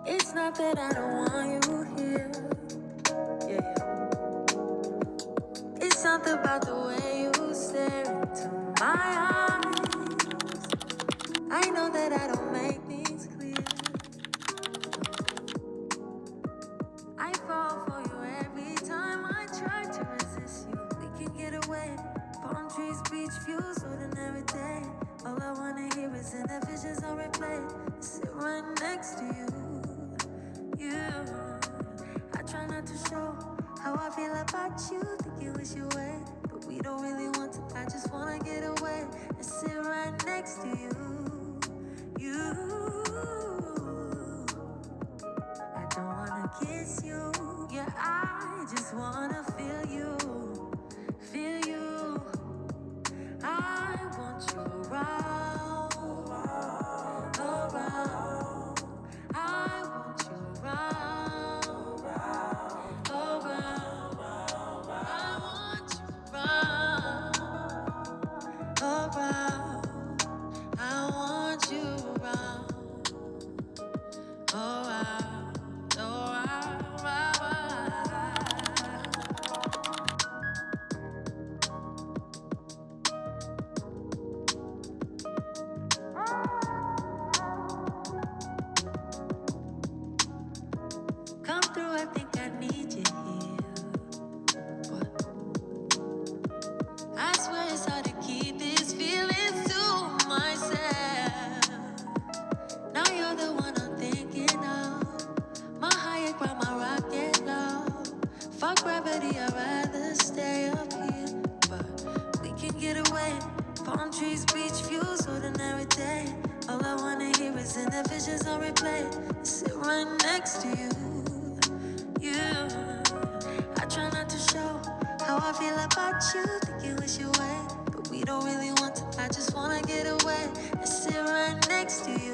It's not that I don't want you here. Yeah. It's something about the way you stare into my eyes. I know that I don't make things clear. I fall for you every time I try to resist you. We can get away. Palm trees, beach views, ordinary day. All I wanna hear is in the visions on replay. Sit right next to you. I try not to show how I feel about you. Think you wish you away, but we don't really want to. I just wanna get away and sit right next to you. I don't wanna kiss you. Yeah, I just wanna feel you. Feel you. I want you around. Around. I want you around. Around. I want you around. Around. I want you around. Around. Come through, I think I need you here. What? I swear it's hard to keep these feelings to myself. Now you're the one I'm thinking of. My higher ground, my rocket love. Fuck gravity, I'd rather stay up here. But we can get away. Palm trees, beach views, ordinary day. All I wanna hear is in the visions on replay. Sit right next to you. I try not to show how I feel about you. Think you wish you away, but we don't really want to. I just wanna get away and sit right next to you.